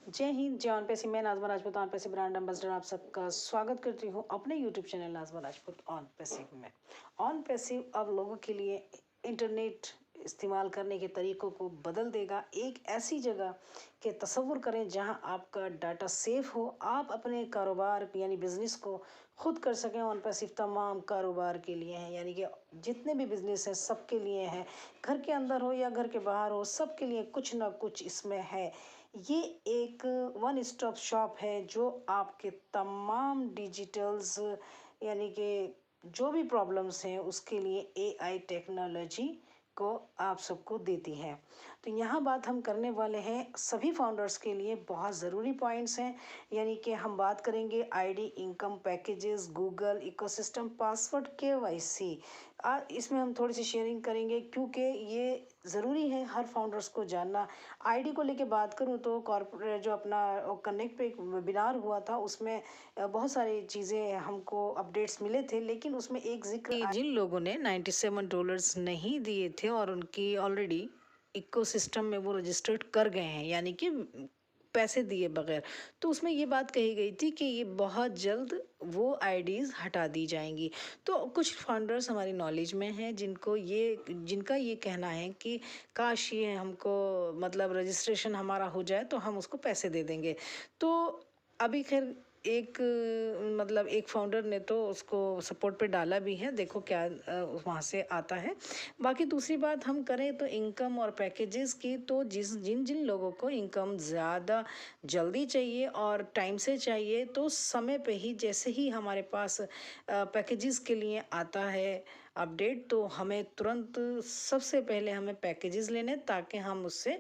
जय हिंद, जय Onpassive. मैं Nazma Rajput, Onpassive brand ambassador आप सबका स्वागत करती हूँ अपने YouTube channel Nazma Rajput Onpassive में। ऑन पैसिव अब लोगों के लिए इंटरनेट इस्तेमाल करने के तरीक़ों को बदल देगा। एक ऐसी जगह के तसव्वुर करें जहां आपका डाटा सेफ हो, आप अपने कारोबार यानी बिज़नेस को खुद कर सकें। ऑन पैसिव तमाम कारोबार के लिए है, यानी कि जितने भी बिज़नेस हैं सबके लिए है, घर के अंदर हो या घर के बाहर हो, सबके लिए कुछ ना कुछ इसमें है। ये एक वन स्टॉप शॉप है जो आपके तमाम डिजिटल्स यानी कि जो भी प्रॉब्लम्स हैं उसके लिए एआई टेक्नोलॉजी को आप सबको देती है। तो यहाँ बात हम करने वाले हैं सभी फाउंडर्स के लिए बहुत ज़रूरी पॉइंट्स हैं, यानी कि हम बात करेंगे ID, income packages, Google ecosystem, password, KYC. इसमें हम थोड़ी सी शेयरिंग करेंगे क्योंकि ये ज़रूरी है हर फाउंडर्स को जानना। आईडी को लेके बात करूँ तो कॉर्पोरेट जो अपना कनेक्ट पे एक वेबिनार हुआ था उसमें बहुत सारी चीज़ें हमको अपडेट्स मिले थे, लेकिन उसमें एक जिक्र जिन लोगों ने $97 नहीं दिए थे और उनकी ऑलरेडी इकोसिस्टम में वो रजिस्टर्ड कर गए हैं, यानी कि पैसे दिए बगैर, तो उसमें ये बात कही गई थी कि ये बहुत जल्द वो आईडीज़ हटा दी जाएंगी। तो कुछ फाउंडर्स हमारी नॉलेज में हैं जिनका ये कहना है कि काश ये हमको मतलब रजिस्ट्रेशन हमारा हो जाए तो हम उसको पैसे दे देंगे। तो अभी खैर एक मतलब एक फाउंडर ने तो उसको सपोर्ट पे डाला भी है, देखो क्या वहाँ से आता है। बाकी दूसरी बात हम करें तो इनकम और पैकेजेस की, तो जिन जिन लोगों को इनकम ज़्यादा जल्दी चाहिए और टाइम से चाहिए, तो समय पे ही जैसे ही हमारे पास पैकेजेस के लिए आता है अपडेट, तो हमें तुरंत सबसे पहले हमें पैकेजेस लेने ताकि हम उससे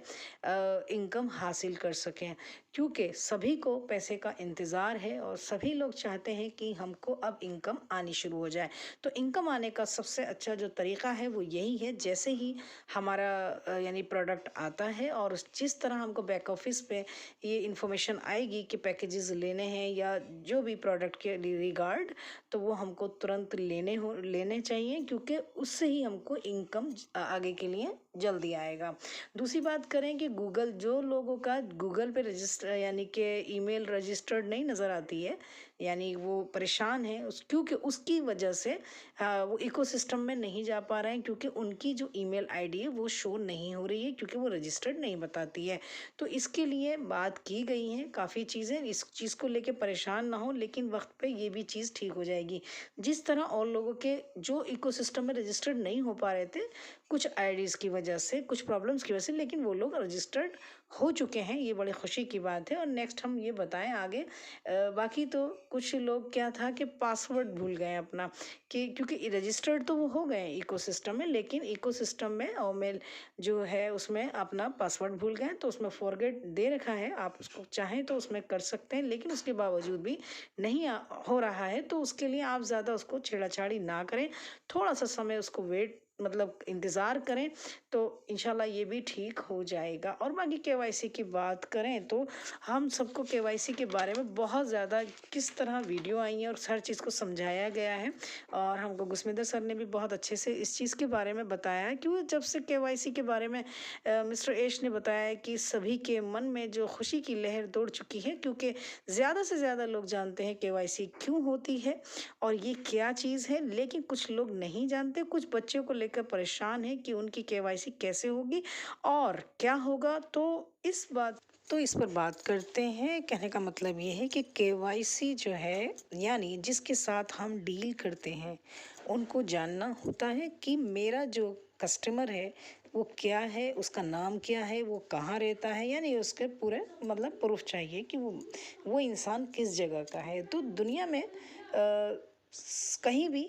इनकम हासिल कर सकें, क्योंकि सभी को पैसे का इंतज़ार है और सभी लोग चाहते हैं कि हमको अब इनकम आनी शुरू हो जाए। तो इनकम आने का सबसे अच्छा जो तरीका है वो यही है, जैसे ही हमारा यानी प्रोडक्ट आता है और जिस तरह हमको बैक ऑफिस पे ये इंफॉर्मेशन आएगी कि पैकेजेस लेने हैं या जो भी प्रोडक्ट के रिगार्ड, तो वो हमको तुरंत लेने चाहिए, क्योंकि उससे ही हमको इनकम आगे के लिए जल्दी आएगा। दूसरी बात करें कि गूगल, जो लोगों का गूगल पे रजिस्टर यानी कि ईमेल रजिस्टर्ड नहीं नज़र आती है, यानी वो परेशान है क्योंकि उसकी वजह से वो इकोसिस्टम में नहीं जा पा रहे हैं, क्योंकि उनकी जो ईमेल आईडी है वो शो नहीं हो रही है, क्योंकि वो रजिस्टर्ड नहीं बताती है। तो इसके लिए बात की गई है काफ़ी चीज़ें, इस चीज़ को लेके परेशान ना हो, लेकिन वक्त पे ये भी चीज़ ठीक हो जाएगी। जिस तरह और लोगों के जो इकोसिस्टम में रजिस्टर्ड नहीं हो पा रहे थे कुछ आईडीज़ की वजह से, कुछ प्रॉब्लम्स की वजह से, लेकिन वो लोग रजिस्टर्ड हो चुके हैं, ये बड़ी खुशी की बात है। और नेक्स्ट हम ये बताएं आगे। बाकी तो कुछ लोग क्या था कि पासवर्ड भूल गए अपना, कि क्योंकि रजिस्टर्ड तो वो हो गए इकोसिस्टम में, लेकिन इकोसिस्टम में और मेल जो है उसमें अपना पासवर्ड भूल गए, तो उसमें फॉरगेट दे रखा है, आप उसको चाहें तो उसमें कर सकते हैं, लेकिन उसके बावजूद भी नहीं हो रहा है, तो उसके लिए आप ज़्यादा उसको छेड़ाछाड़ी ना करें, थोड़ा सा समय उसको वेट मतलब इंतज़ार करें, तो इंशाल्लाह ये भी ठीक हो जाएगा। और बाकी केवाईसी की बात करें तो हम सबको केवाईसी के बारे में बहुत ज़्यादा किस तरह वीडियो आई है और हर चीज़ को समझाया गया है, और हमको गुस्मिंदर सर ने भी बहुत अच्छे से इस चीज़ के बारे में बताया है, क्योंकि जब से केवाईसी के बारे में मिस्टर एश ने बताया कि सभी के मन में जो खुशी की लहर दौड़ चुकी है, क्योंकि ज़्यादा से ज़्यादा लोग जानते हैं केवाईसी क्यों होती है और ये क्या चीज़ है, लेकिन कुछ लोग नहीं जानते, कुछ बच्चों को लेकर परेशान है कि उनकी केवाईसी कैसे होगी और क्या होगा। तो इस पर बात करते हैं। कहने का मतलब ये है कि केवाईसी जो है, यानी जिसके साथ हम डील करते हैं उनको जानना होता है कि मेरा जो कस्टमर है वो क्या है, उसका नाम क्या है, वो कहाँ रहता है, यानी उसके पूरे मतलब प्रूफ चाहिए कि वो इंसान किस जगह का है। तो दुनिया में कहीं भी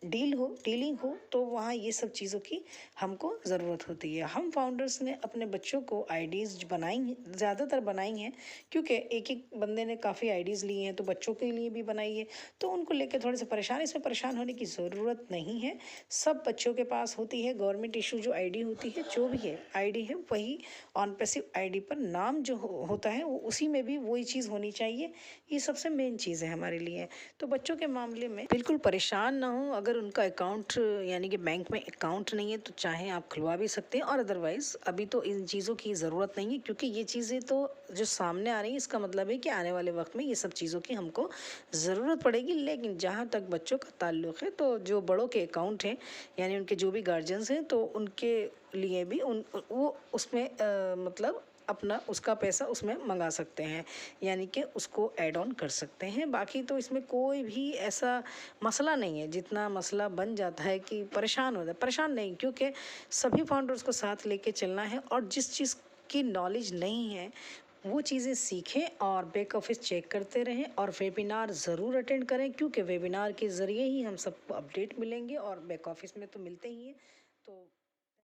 डीलिंग हो तो वहाँ ये सब चीज़ों की हमको ज़रूरत होती है। हम फाउंडर्स ने अपने बच्चों को आईडीज़ बनाई हैं, ज़्यादातर बनाई हैं, क्योंकि एक एक बंदे ने काफ़ी आईडीज़ ली हैं, तो बच्चों के लिए भी बनाई है, तो उनको लेकर थोड़े से परेशान, इसमें परेशान होने की ज़रूरत नहीं है। सब बच्चों के पास होती है गवर्नमेंट इशू जो आईडी होती है, जो भी है आईडी है वही ऑन पैसिव आईडी पर नाम जो होता है वो उसी में भी वही चीज़ होनी चाहिए। ये सबसे मेन चीज़ है हमारे लिए। तो बच्चों के मामले में बिल्कुल परेशान ना हो, अगर अगर उनका अकाउंट यानी कि बैंक में अकाउंट नहीं है तो चाहे आप खुलवा भी सकते हैं, और अदरवाइज़ अभी तो इन चीज़ों की ज़रूरत नहीं है, क्योंकि ये चीज़ें तो जो सामने आ रही हैं इसका मतलब है कि आने वाले वक्त में ये सब चीज़ों की हमको ज़रूरत पड़ेगी। लेकिन जहाँ तक बच्चों का ताल्लुक़ है तो जो बड़ों के अकाउंट हैं यानी उनके जो भी गार्जियंस हैं तो उनके लिए भी उन वो उसमें मतलब अपना उसका पैसा उसमें मंगा सकते हैं, यानी कि उसको ऐड ऑन कर सकते हैं। बाकी तो इसमें कोई भी ऐसा मसला नहीं है। जितना मसला बन जाता है कि परेशान हो जाए, परेशान नहीं, क्योंकि सभी फाउंडर्स को साथ लेके चलना है, और जिस चीज़ की नॉलेज नहीं है वो चीज़ें सीखें और बैक ऑफिस चेक करते रहें, और वेबिनार ज़रूर अटेंड करें, क्योंकि वेबिनार के ज़रिए ही हम सबको अपडेट मिलेंगे और बैक ऑफिस में तो मिलते ही हैं। तो